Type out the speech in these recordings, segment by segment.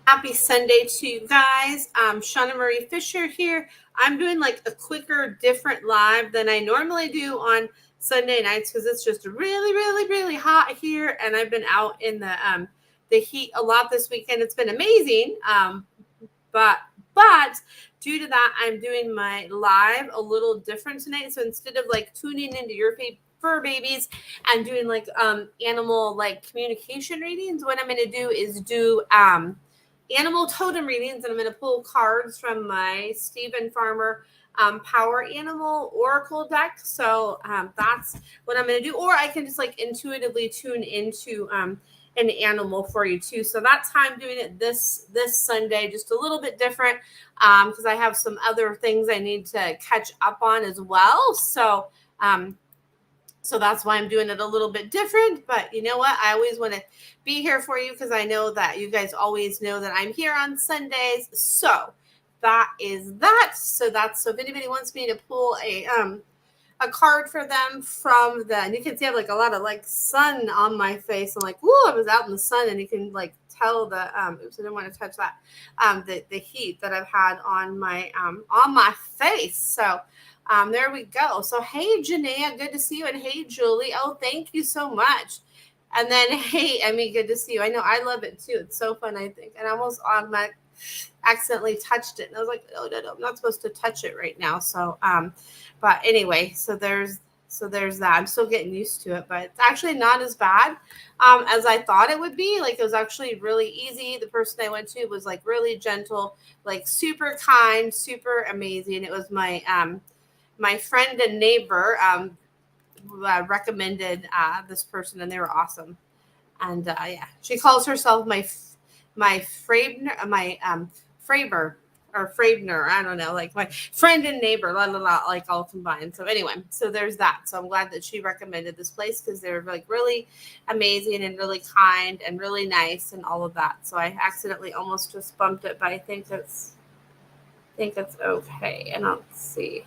Happy Sunday to you guys. Shauna Marie Fisher here. I'm doing like a quicker, different live than I normally do on Sunday nights because it's just really, really, really hot here, and I've been out in the heat a lot this weekend. It's been amazing. But due to that, I'm doing my live a little different tonight. So instead of like tuning into your fur babies and doing like animal like communication readings, what I'm going to do is do animal totem readings, and I'm going to pull cards from my Stephen Farmer Power Animal Oracle deck. So that's what I'm going to do. Or I can just like intuitively tune into an animal for you too. So that's how I'm doing it this Sunday, just a little bit different because I have some other things I need to catch up on as well. So so that's why I'm doing it a little bit different. But you know what? I always want to be here for you because I know that you guys always know that I'm here on Sundays. So that is that. So if anybody wants me to pull a card for them from and you can see I have like a lot of like sun on my face. I'm like, whoo, I was out in the sun, and you can like tell the oops, I didn't want to touch that the heat that I've had on my face. So there we go. So hey, Janaea, good to see you. And hey, Julie. Oh, thank you so much. And then hey, Emmy, good to see you. I know I love it too. It's so fun, I think. And I almost accidentally touched it. And I was like, oh no, I'm not supposed to touch it right now. So but anyway, so there's that. I'm still getting used to it, but it's actually not as bad as I thought it would be. Like, it was actually really easy. The person I went to was like really gentle, like super kind, super amazing. It was my friend and neighbor recommended this person, and they were awesome. And yeah, she calls herself my Frabner, Fraber or Frabner. I don't know, like my friend and neighbor, like all combined. So anyway, so there's that. So I'm glad that she recommended this place because they're like really amazing and really kind and really nice and all of that. So I accidentally almost just bumped it, but I think it's okay. And I'll see.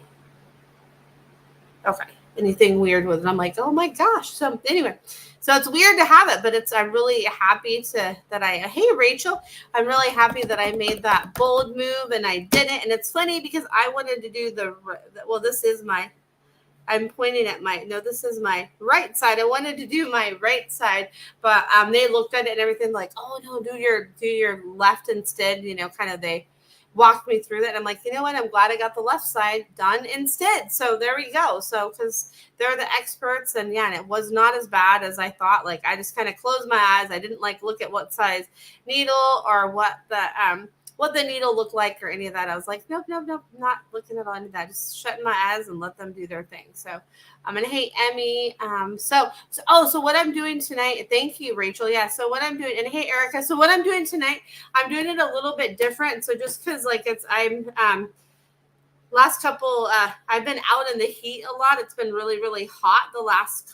Okay. Anything weird with it, I'm like, oh my gosh. So anyway, so it's weird to have it, but I'm really happy hey Rachel, I'm really happy that I made that bold move and I did it. And it's funny because I wanted to do I'm pointing at this is my right side. I wanted to do my right side, but they looked at it and everything like, oh no, do your left instead, kind of they walked me through that. I'm like, you know what? I'm glad I got the left side done instead. So there we go. So because they're the experts, and yeah, and it was not as bad as I thought. Like, I just kind of closed my eyes. I didn't like look at what size needle or what the needle looked like or any of that. I was like, nope, not looking at any of that. Just shutting my eyes and let them do their thing. So I'm gonna hey Emmy. So what I'm doing tonight. Thank you, Rachel. Yeah. So what I'm doing, and hey Erica. So what I'm doing tonight, I'm doing it a little bit different. So just because like I'm last couple I've been out in the heat a lot. It's been really, really hot the last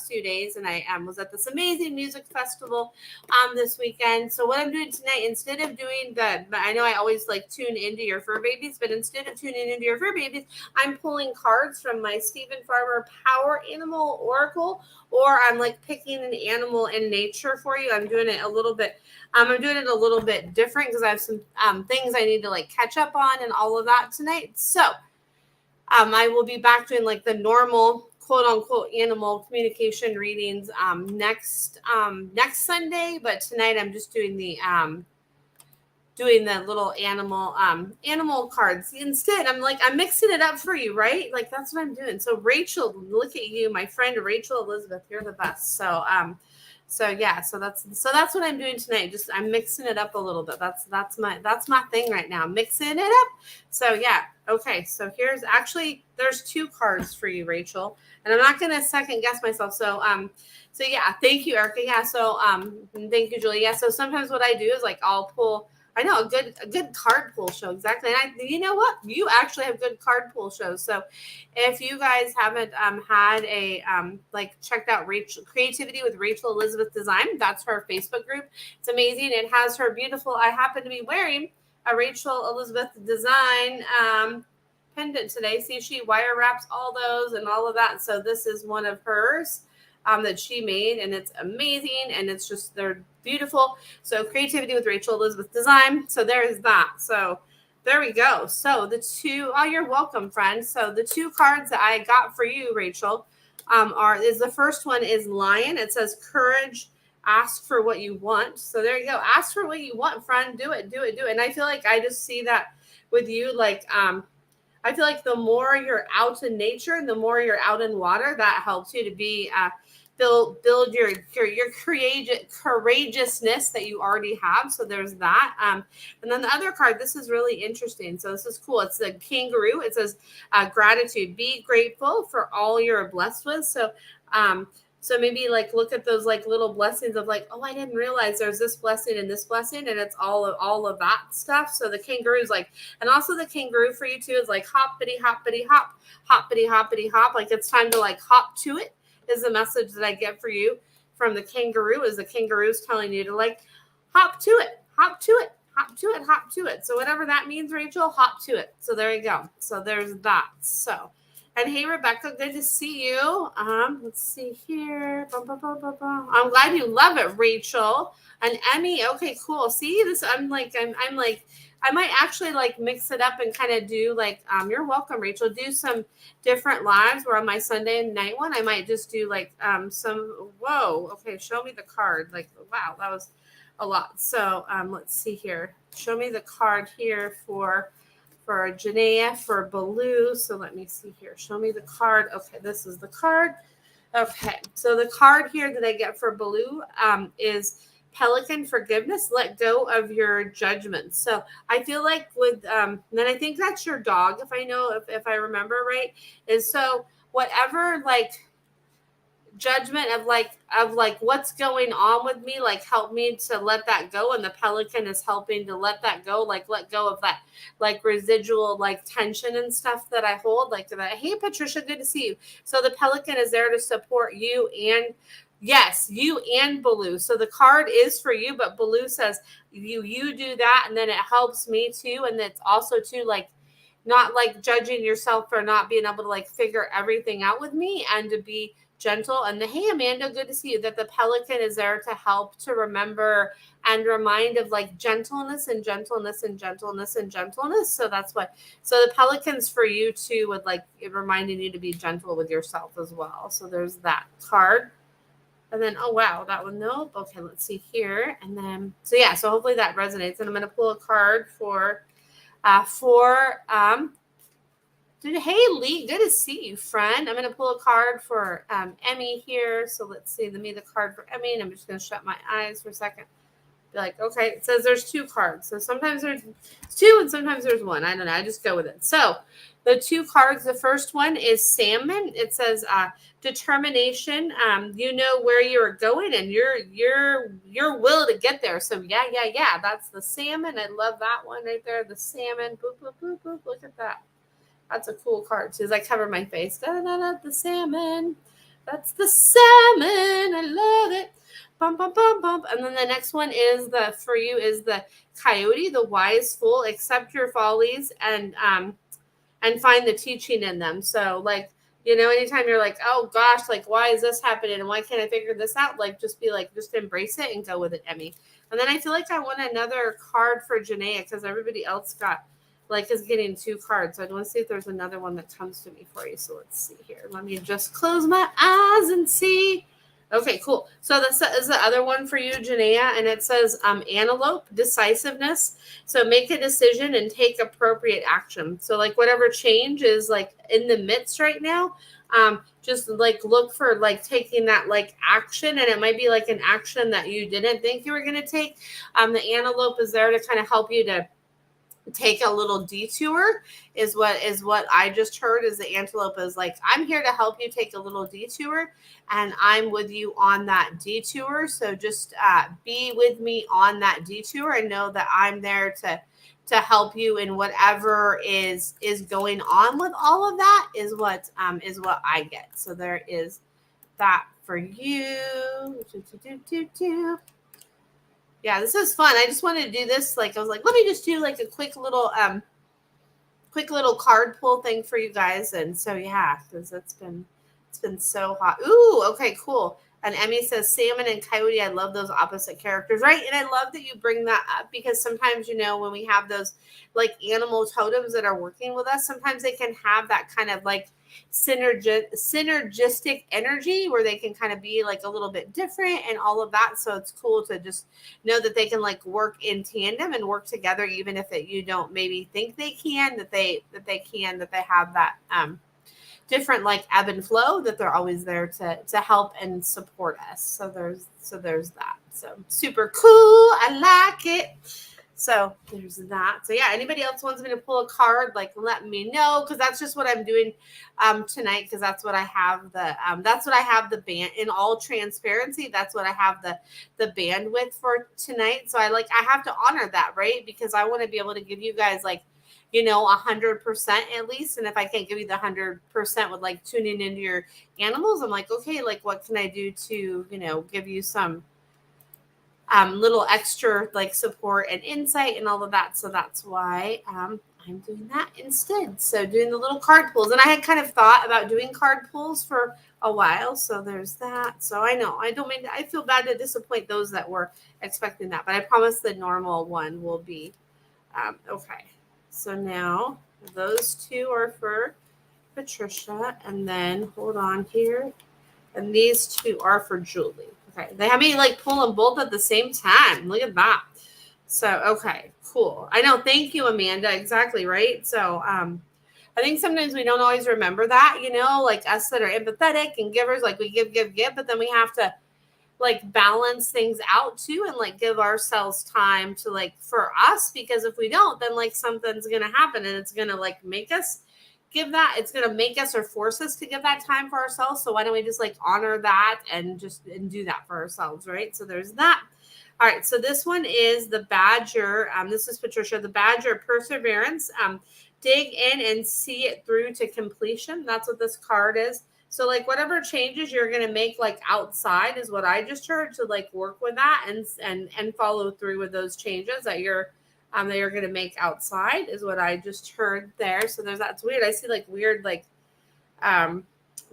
few days, and I was at this amazing music festival this weekend. So what I'm doing tonight, instead of doing I know I always like tune into your fur babies, but instead of tuning into your fur babies, I'm pulling cards from my Stephen Farmer Power Animal Oracle, or I'm like picking an animal in nature for you. I'm doing it a little bit different because I have some things I need to like catch up on and all of that tonight. So I will be back doing like the normal quote unquote animal communication readings next Sunday. But tonight I'm just doing the little animal cards instead. I'm mixing it up for you, right? Like, that's what I'm doing. So Rachel, look at you, my friend Rachel Elizabeth, you're the best. So yeah, so that's what I'm doing tonight. Just I'm mixing it up a little bit. That's my thing right now, mixing it up. So yeah, okay. So there's two cards for you, Rachel, and I'm not gonna second guess myself. So yeah, thank you, Erica. Yeah, so thank you, Julie. Yeah, so sometimes what I do is like I'll pull. I know a good card pull show, exactly. And you know what? You actually have good card pull shows. So if you guys haven't had a checked out Rachel Creativity with Rachel Elizabeth Design, that's her Facebook group. It's amazing. It has her beautiful. I happen to be wearing a Rachel Elizabeth Design pendant today. See, she wire wraps all those and all of that. So this is one of hers that she made, and it's amazing. And it's just beautiful. So creativity with Rachel Elizabeth Design. So there is that. So there we go. So the two, oh, you're welcome, friend. So the two cards that I got for you, Rachel, the first one is Lion. It says courage, ask for what you want. So there you go. Ask for what you want, friend. Do it, do it, do it. And I feel like I just see that with you, like I feel like the more you're out in nature and the more you're out in water, that helps you to be build your courageousness that you already have. So there's that. And then the other card, this is really interesting. So this is cool. It's the kangaroo. It says gratitude. Be grateful for all you're blessed with. So maybe like look at those like little blessings of like, oh, I didn't realize there's this blessing and this blessing, and it's all of that stuff. So the kangaroo's like, and also the kangaroo for you too is like hoppity hoppity hop, hoppity hoppity hop. Like it's time to like hop to it is the message that I get for you from the kangaroo. Is the kangaroo's telling you to like hop to it, hop to it, hop to it, hop to it. So whatever that means, Rachel, hop to it. So there you go. So there's that. So. And hey, Rebecca, good to see you. Let's see here. I'm glad you love it, Rachel. And Emmy, okay, cool. See this? I'm like, I might actually like mix it up and kind of do like, you're welcome, Rachel. Do some different lives where on my Sunday night one, I might just do like whoa, okay, show me the card. Like, wow, that was a lot. So let's see here. Show me the card here for Janaea, for Baloo. So let me see here. Show me the card. Okay, this is the card. Okay, so the card here that I get for Baloo is Pelican Forgiveness. Let go of your judgments. So I feel like with then I think that's your dog, if I remember right. Is so whatever like judgment of like what's going on with me, like help me to let that go, and the pelican is helping to let that go, like let go of that like residual like tension and stuff that I hold like that. Hey Patricia, good to see you. So the pelican is there to support you, and yes, you and Baloo. So the card is for you, but Baloo says you do that, and then it helps me too, and it's also too like not like judging yourself for not being able to like figure everything out with me, and to be gentle. And hey Amanda, good to see you. That the pelican is there to help to remember and remind of like gentleness and gentleness and gentleness and gentleness. So that's what, so the pelican's for you too, with like it reminding you to be gentle with yourself as well. So there's that card. And then, oh wow, that one, nope. Okay, let's see here. And then, so yeah, so hopefully that resonates. And I'm going to pull a card for hey Lee, good to see you, friend. I'm going to pull a card for Emmy here. So let's see, let me the card for Emmy, and I'm just going to shut my eyes for a second. Be like, okay, it says there's two cards. So sometimes there's two and sometimes there's one. I don't know. I just go with it. So the two cards, the first one is salmon. It says determination. You know where you're going and your will to get there. So yeah. That's the salmon. I love that one right there. The salmon. Boop, boop, boop, boop. Look at that. That's a cool card too. As I cover my face. The salmon. That's the salmon. I love it. Bump, bump, bump, bump. And then the next one is for you is the coyote, the wise fool. Accept your follies and find the teaching in them. So like, anytime you're like, oh gosh, like why is this happening and why can't I figure this out? Like just embrace it and go with it, Emmy. And then I feel like I want another card for Janaea because everybody else is getting two cards. So I want to see if there's another one that comes to me for you. So let's see here. Let me just close my eyes and see. Okay, cool. So this is the other one for you, Janaea, and it says antelope, decisiveness. So make a decision and take appropriate action. So like whatever change is like in the midst right now, just like look for like taking that like action, and it might be like an action that you didn't think you were going to take. The antelope is there to kind of help you to take a little detour is what I just heard. Is the antelope is like, I'm here to help you take a little detour, and I'm with you on that detour. So just be with me on that detour and know that I'm there to help you in whatever is going on with all of that is what I get. So there is that for you. Yeah, this is fun. I just wanted to do this. Like, I was like, let me just do like a quick little card pull thing for you guys. And so, yeah, because it's been so hot. Ooh, okay, cool. And Emmy says, salmon and coyote, I love those opposite characters, right? And I love that you bring that up because sometimes, when we have those like animal totems that are working with us, sometimes they can have that kind of like synergistic energy where they can kind of be like a little bit different and all of that. So it's cool to just know that they can like work in tandem and work together, even if you don't maybe think they can, that they have that different like ebb and flow, that they're always there to help and support us. So there's that. So super cool. I like it. So there's that. So yeah, anybody else wants me to pull a card, like let me know, because that's just what I'm doing tonight, because that's what I have the band, in all transparency, that's what I have the bandwidth for tonight. So I have to honor that, right? Because I want to be able to give you guys like 100% at least. And if I can't give you the 100% with like tuning into your animals, I'm like, okay, like what can I do to, give you some little extra like support and insight and all of that. So that's why I'm doing that instead. So doing the little card pulls. And I had kind of thought about doing card pulls for a while. So there's that. So I know I feel bad to disappoint those that were expecting that, but I promise the normal one will be okay. So now those two are for Patricia, and then hold on here. And these two are for Julie. Okay. They have me like pull them both at the same time. Look at that. So, okay, cool. I know. Thank you, Amanda. Exactly. Right. So, I think sometimes we don't always remember that, like us that are empathetic and givers, like we give, but then we have to like balance things out too, and like give ourselves time to like for us, because if we don't, then like something's going to happen and it's going to like make us give that, it's going to make us or force us to give that time for ourselves. So why don't we just like honor that and do that for ourselves, right? So there's that. All right, so this one is the Badger. This is Patricia, the Badger Perseverance. Dig in and see it through to completion. That's what this card is. So like whatever changes you're going to make like outside is what I just heard, to like work with that and follow through with those changes that you're going to make outside is what I just heard there. So that's weird. I see like weird like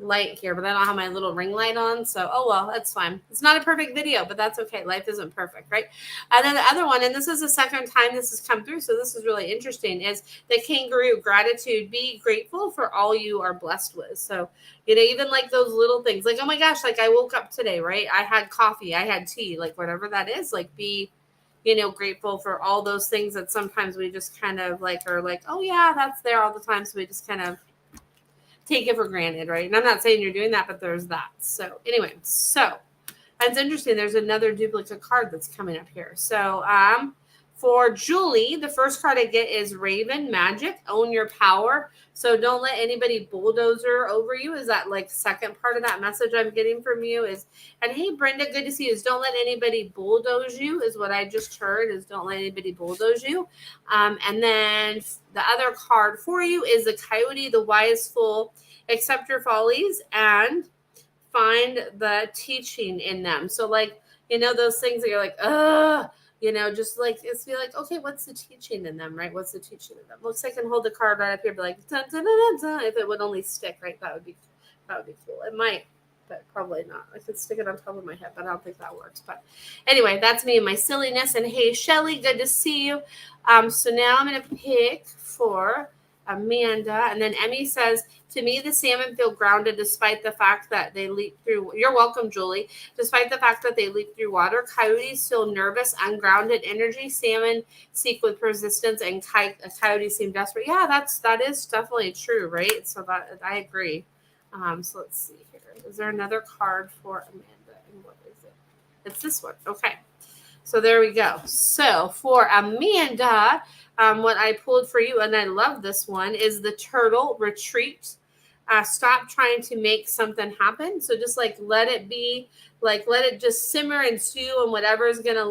light here, but I don't have my little ring light on. So, oh, well, that's fine. It's not a perfect video, but that's okay. Life isn't perfect, right? And then the other one, and this is the second time this has come through, so this is really interesting, is the kangaroo gratitude. Be grateful for all you are blessed with. So, even like those little things, like, oh my gosh, like I woke up today, right? I had coffee, I had tea, like whatever that is, like be grateful for all those things that sometimes we just kind of like are like, oh yeah, that's there all the time. So we just kind of take it for granted, right? And I'm not saying you're doing that, but there's that. So anyway, so it's interesting. There's another duplicate card that's coming up here. So for Julie, the first card I get is Raven Magic. Own your power. So don't let anybody bulldozer over you. Is that like second part of that message I'm getting from you is, and hey, Brenda, good to see you. Is don't let anybody bulldoze you is what I just heard, is don't let anybody bulldoze you. And then the other card for you is the Coyote, the wise fool. Accept your follies and find the teaching in them. So like, those things that you're like, just like, it's be like, okay, what's the teaching in them, right? What's the teaching in them? Looks like I can hold the card right up here, be like, dun, dun, dun, dun, dun. If it would only stick, right? That would be cool. It might, but probably not. I could stick it on top of my head, but I don't think that works. But anyway, that's me and my silliness. And hey, Shelly, good to see you. So now I'm going to pick for Amanda. And then Emmy says, to me, the salmon feel grounded despite the fact that they leap through. You're welcome, Julie. Despite the fact that they leap through water, coyotes feel nervous, ungrounded energy. Salmon seek with persistence, and coyotes seem desperate. Yeah, that is definitely true, right? So that I agree. So let's see here. Is there another card for Amanda? And what is it? It's this one. Okay. So there we go. So for Amanda, what I pulled for you, and I love this one, is the Turtle Retreat. Stop trying to make something happen. So just like let it be, like let it just simmer and stew, and whatever is gonna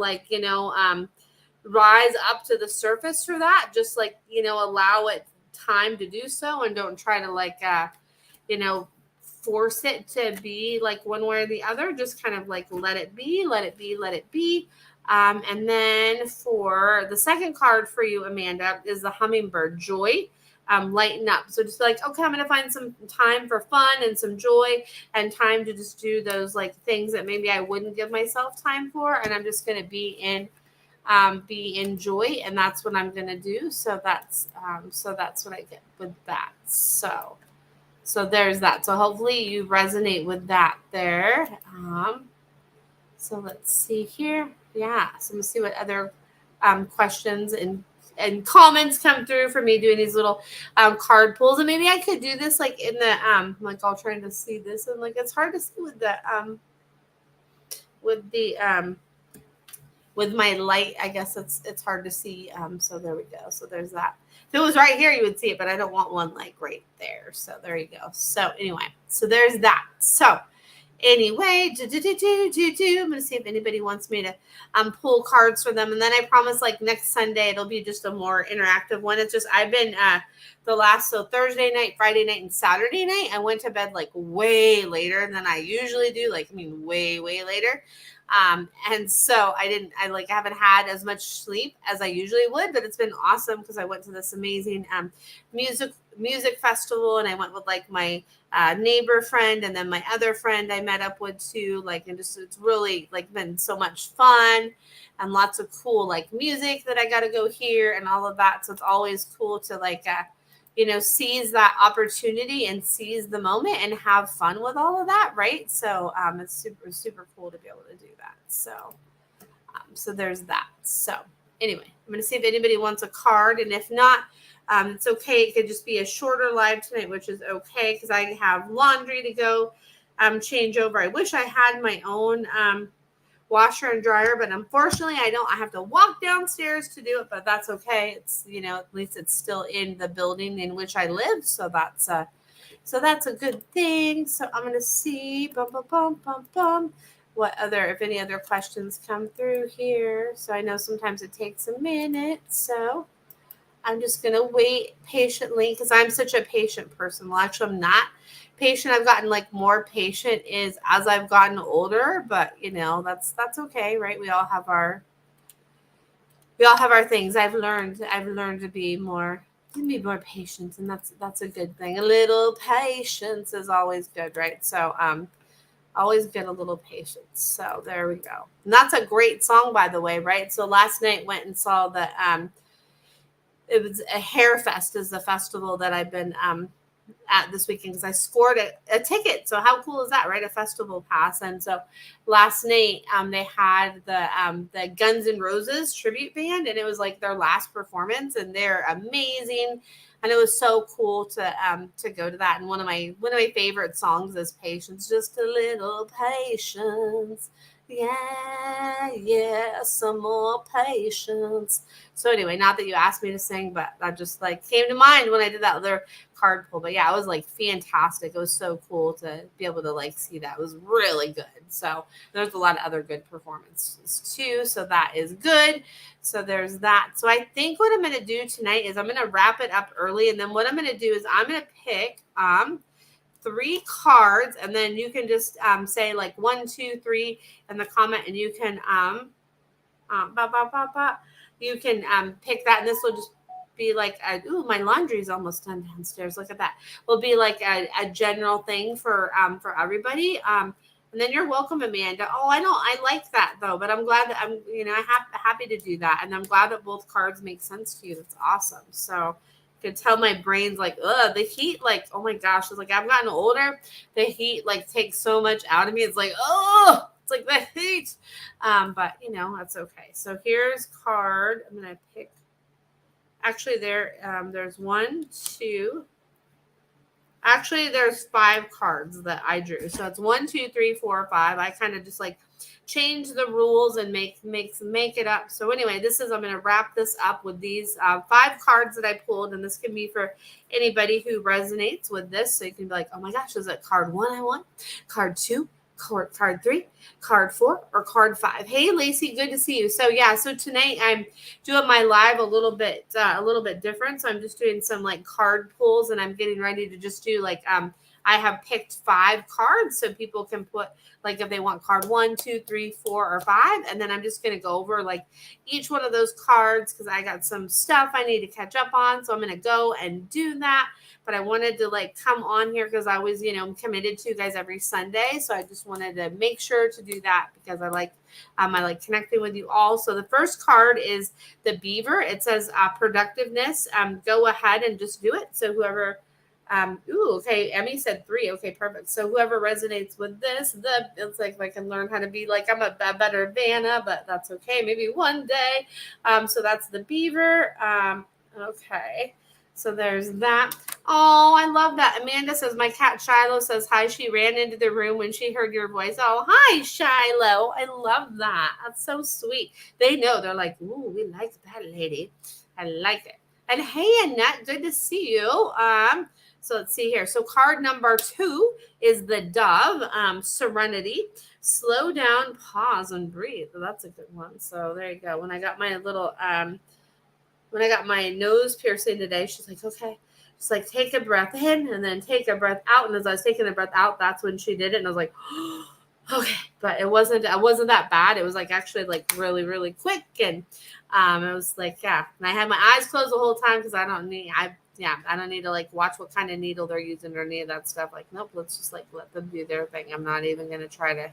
rise up to the surface for that. Just like allow it time to do so, and don't try to force it to be like one way or the other. Just kind of like let it be. And then for the second card for you, Amanda, is the Hummingbird Joy. lighten up. So just like, okay, I'm going to find some time for fun and some joy and time to just do those like things that maybe I wouldn't give myself time for. And I'm just going to be in joy. And that's what I'm going to do. So that's what I get with that. So there's that. So hopefully you resonate with that there. So let's see here. Yeah. So I'm gonna see what other questions and comments come through for me doing these little card pulls. And maybe I could do this like in the like I'll try to see this, and like it's hard to see with the with my light. I guess it's hard to see. So there we go. So there's that. If it was right here, you would see it, but I don't want one like right there. So there you go. So anyway, so there's that. So anyway, I'm gonna see if anybody wants me to pull cards for them, and then I promise like next Sunday it'll be just a more interactive one. It's just I've been so Thursday night, Friday night, and Saturday night I went to bed like way later than I usually do, like I mean way later. And so I haven't had as much sleep as I usually would, but it's been awesome because I went to this amazing music festival, and I went with like my neighbor friend and then my other friend I met up with too, like, and just it's really like been so much fun and lots of cool like music that I got to go hear and all of that. So it's always cool to like seize that opportunity and seize the moment and have fun with all of that, right? So it's super cool to be able to do that. So there's that. So anyway, I'm gonna see if anybody wants a card, and if not, it's okay. It could just be a shorter live tonight, which is okay because I have laundry to go change over. I wish I had my own washer and dryer, but unfortunately I don't. I have to walk downstairs to do it, but that's okay. It's at least it's still in the building in which I live, so that's a good thing. So I'm gonna see if any other questions come through here. So I know sometimes it takes a minute, so I'm just gonna wait patiently because I'm such a patient person. Well, actually, I'm not patient. I've gotten like more patient as I've gotten older, but that's okay, right? We all have our things. I've learned to be more patient, and that's a good thing. A little patience is always good, right? So always get a little patience. So there we go. And that's a great song, by the way, right? So last night went and saw the it was a Hair Fest is the festival that I've been at this weekend because I scored a ticket. So how cool is that, right? A festival pass. And so last night they had the Guns N' Roses tribute band, and it was like their last performance, and they're amazing. And it was so cool to go to that. And one of my favorite songs is Patience, just a little patience. Yeah, some more patience. So anyway, not that you asked me to sing, but that just like came to mind when I did that other card pull. But yeah, it was like fantastic. It was so cool to be able to like see that. It was really good. So there's a lot of other good performances too. So that is good. So there's that. So I think what I'm going to do tonight is I'm going to wrap it up early. And then what I'm going to do is I'm going to pick 3 cards, and then you can just say like 1, 2, 3 in the comment, and you can you can pick that, and this will just be like my laundry's almost done downstairs. Look at that. Will be like a general thing for everybody. And then you're welcome, Amanda. Oh, I know. I like that though, but I'm glad that I'm happy to do that, and I'm glad that both cards make sense to you. That's awesome. So I can tell my brain's like, the heat, like, oh my gosh, it's like I've gotten older. The heat like takes so much out of me. It's like, it's like the heat. But that's okay. So here's card. I'm gonna pick. Actually, there's 1, 2. Actually, there's 5 cards that I drew. So it's 1, 2, 3, 4, 5. I kind of just like change the rules and make it up. So anyway, I'm going to wrap this up with these 5 cards that I pulled, and this can be for anybody who resonates with this. So you can be like, oh my gosh, is it card 1 I want? Card 2? Card 3, card 4, or card 5. Hey, Lacey, good to see you. So yeah, so tonight I'm doing my live a little bit different. So I'm just doing some like card pulls, and I'm getting ready to just do like I have picked 5 cards so people can put like if they want card 1, 2, 3, 4, or 5. And then I'm just going to go over like each one of those cards because I got some stuff I need to catch up on. So I'm going to go and do that. But I wanted to like come on here because I was, I'm committed to you guys every Sunday. So I just wanted to make sure to do that because I like connecting with you all. So the first card is the beaver. It says productiveness. Go ahead and just do it. So whoever, okay. Emmy said 3. Okay, perfect. So whoever resonates with this, it's like if I can learn how to be like I'm a better Vanna, but that's okay. Maybe one day. So that's the beaver. Okay. So there's that. Oh, I love that. Amanda says, my cat Shiloh says hi. She ran into the room when she heard your voice. Oh, hi, Shiloh. I love that. That's so sweet. They know. They're like, ooh, we like that lady. I like it. And hey, Annette, good to see you. So let's see here. So card number 2 is the dove, serenity. Slow down, pause, and breathe. So that's a good one. So there you go. When I got my little when I got my nose piercing today, she's like, okay, just like take a breath in and then take a breath out. And as I was taking the breath out, that's when she did it. And I was like, oh, okay. But it wasn't that bad. It was like actually like really, really quick. And it was like, yeah. And I had my eyes closed the whole time because I don't need to like watch what kind of needle they're using or any of that stuff. Like, nope, let's just like let them do their thing. I'm not even going to try to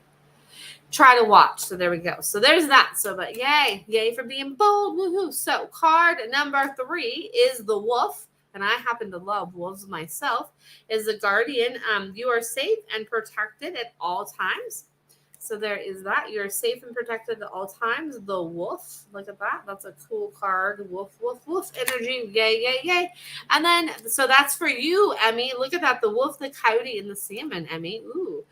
watch. So there we go. So there's that. So, but yay for being bold. Woohoo. So card number 3 is the wolf. And I happen to love wolves myself. Is the guardian. You are safe and protected at all times. So there is that. You're safe and protected at all times. The wolf. Look at that. That's a cool card. Wolf, wolf, wolf energy. Yay. And then, so that's for you, Emmy. Look at that. The wolf, the coyote, and the salmon, Emmy. Ooh.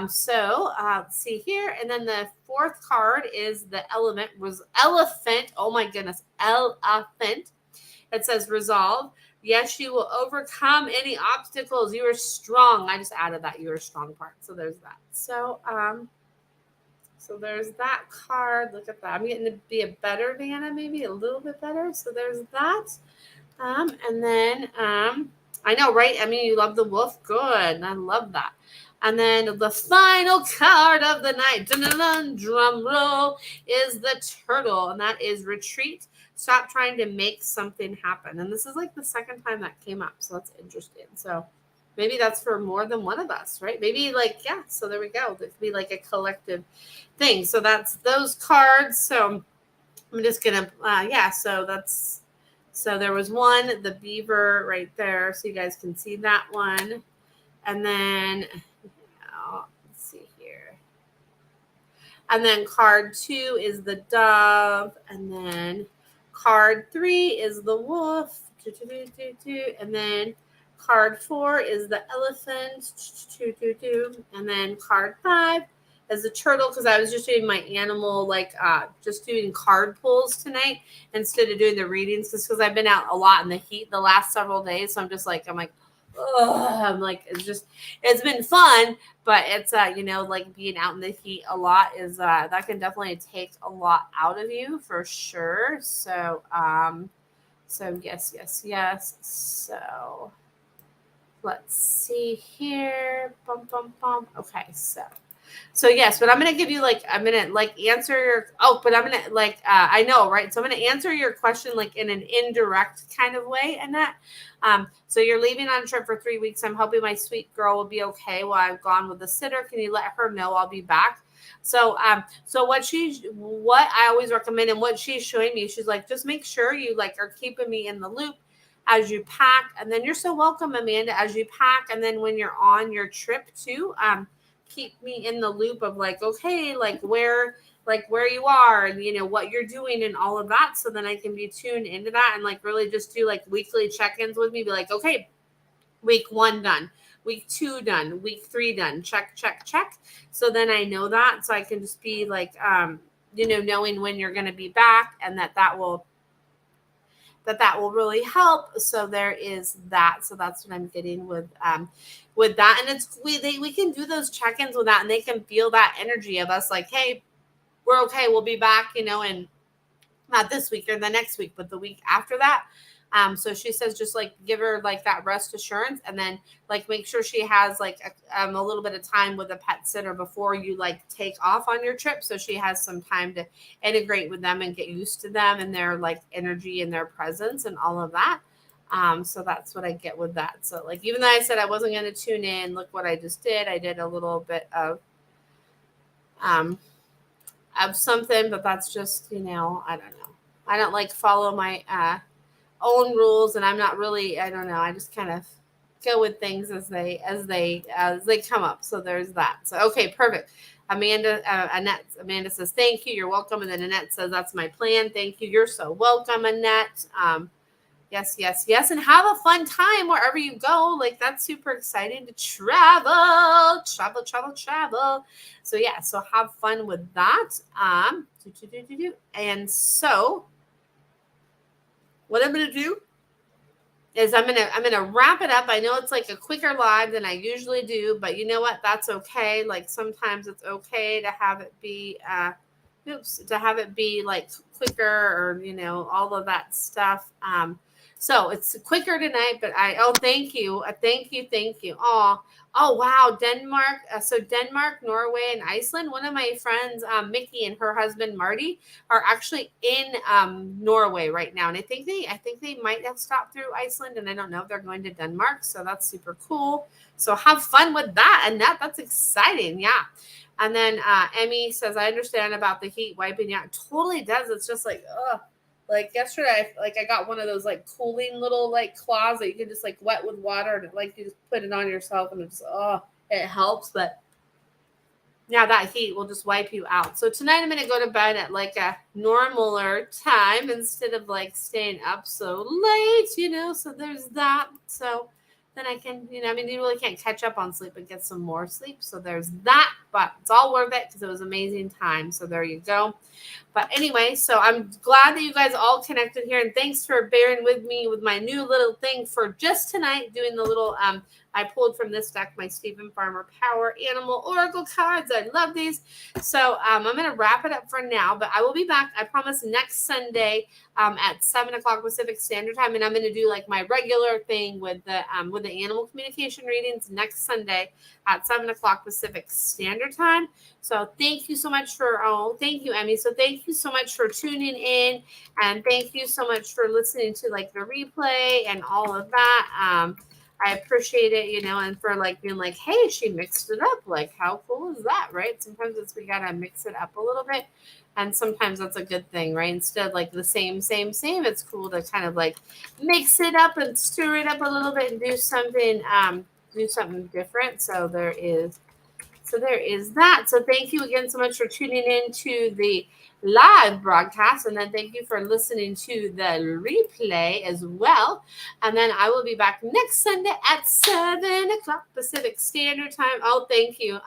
So let's see here. And then the 4th card is the elephant. Oh my goodness. Elephant. It says resolve. Yes, you will overcome any obstacles. You are strong. I just added that you are strong part. So there's that. So there's that card. Look at that. I'm getting to be a better Vanna, maybe a little bit better. So there's that. And then I know, right? I mean, you love the wolf. Good. I love that. And then the final card of the night, drum roll, is the turtle. And that is retreat. Stop trying to make something happen. And this is like the second time that came up. So that's interesting. So maybe that's for more than one of us, right? Maybe like, yeah. So there we go. It could be like a collective thing. So that's those cards. So I'm just going to, so there was one, the beaver right there. So you guys can see that one. And then, let's see here. And then card 2 is the dove. And then card 3 is the wolf. And then card 4 is the elephant. And then card 5 is the turtle, because I was just doing my animal, just doing card pulls tonight instead of doing the readings, just because I've been out a lot in the heat the last several days. So I'm like, it's been fun, but it's, like being out in the heat a lot is, that can definitely take a lot out of you for sure. So, yes. So let's see here. Okay. So yes, but I'm going to give you I'm going to answer your, but I'm going to I know, right? So I'm going to answer your question in an indirect kind of way. And that, so you're leaving on a trip for 3 weeks. I'm hoping my sweet girl will be okay while I'm gone with the sitter. Can you let her know I'll be back? So, what I always recommend and what she's showing me, she's like, just make sure you are keeping me in the loop as you pack. And then you're so welcome, Amanda, as you pack. And then when you're on your trip too, keep me in the loop of okay, where you are and what you're doing and all of that, so then I can be tuned into that and really just do weekly check-ins with me, be okay, week 1 done, week 2 done, week 3 done, check. So then I know that, so I can just be knowing when you're going to be back, and that will really help. So there is that. So that's what I'm getting with that. And it's we can do those check-ins with that, and they can feel that energy of us hey, we're okay, we'll be back, and not this week or the next week, but the week after that. So she says just like give her like that rest assurance, and then like make sure she has like a little bit of time with a pet sitter before you like take off on your trip, so she has some time to integrate with them and get used to them and their like energy and their presence and all of that. So that's what I get with that. So like even though I said I wasn't going to tune in, look what I just did. I did a little bit um of something, but that's just, I don't know. I don't like follow my own rules, and I'm not really, I don't know, I just kind of go with things as they come up. So there's that. So okay, perfect. Amanda says thank you, you're welcome. And then Annette says that's my plan. Thank you, you're so welcome, Annette. Yes, yes, yes. And have a fun time wherever you go. Like, that's super exciting to travel, travel, travel, travel. So yeah, so have fun with that. And so what I'm gonna do is I'm gonna wrap it up. I know it's like a quicker live than I usually do, but you know what? That's okay. Like sometimes it's okay to have it be to have it be like quicker, or all of that stuff. So it's quicker tonight, but thank you, thank you. Oh wow, Denmark. So Denmark, Norway, and Iceland. One of my friends, Mickey, and her husband Marty are actually in Norway right now, and I think they might have stopped through Iceland, and I don't know if they're going to Denmark. So that's super cool. So have fun with that, and that's exciting. Yeah. And then Emmy says, I understand about the heat wiping. Yeah, it totally does. It's just like, ugh. Like yesterday, I got one of those like cooling little like cloths that you can just like wet with water, and like you just put it on yourself, and it's it helps. But yeah, that heat will just wipe you out. So tonight I'm gonna go to bed at like a normaler time instead of like staying up so late. So there's that. So then I can, I mean, you really can't catch up on sleep and get some more sleep. So there's that, but it's all worth it because it was amazing time. So there you go. But anyway, so I'm glad that you guys all connected here, and thanks for bearing with me with my new little thing for just tonight, doing the little I pulled from this deck my Stephen Farmer Power Animal Oracle cards. I love these. So I'm going to wrap it up for now, but I will be back, I promise, next Sunday at 7:00 Pacific Standard Time, and I'm going to do like my regular thing with the animal communication readings next Sunday at 7:00 Pacific Standard Time. So thank you so much thank you, Emmy. So thank you so much for tuning in, and thank you so much for listening to like the replay and all of that. I appreciate it, and for like being like, hey, she mixed it up. Like, how cool is that, right? Sometimes we gotta mix it up a little bit, and sometimes that's a good thing, right? Instead of like the same, it's cool to kind of like mix it up and stir it up a little bit and do something different. So there is that. So thank you again so much for tuning in to the live broadcast. And then thank you for listening to the replay as well. And then I will be back next Sunday at 7:00 Pacific Standard Time. Oh, thank you.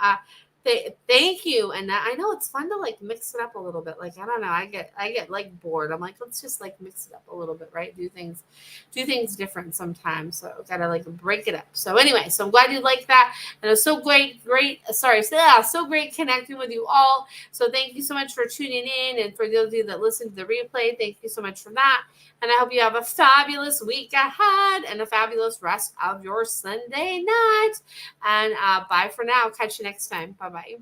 Thank you. And I know it's fun to like mix it up a little bit. Like, I don't know, I get like bored. I'm like, let's just like mix it up a little bit, right? Do things different sometimes. So gotta like break it up. So anyway, so I'm glad you like that. And it was so so great connecting with you all. So thank you so much for tuning in. And for those of you that listen to the replay, thank you so much for that. And I hope you have a fabulous week ahead and a fabulous rest of your Sunday night. And bye for now. Catch you next time. Bye-bye.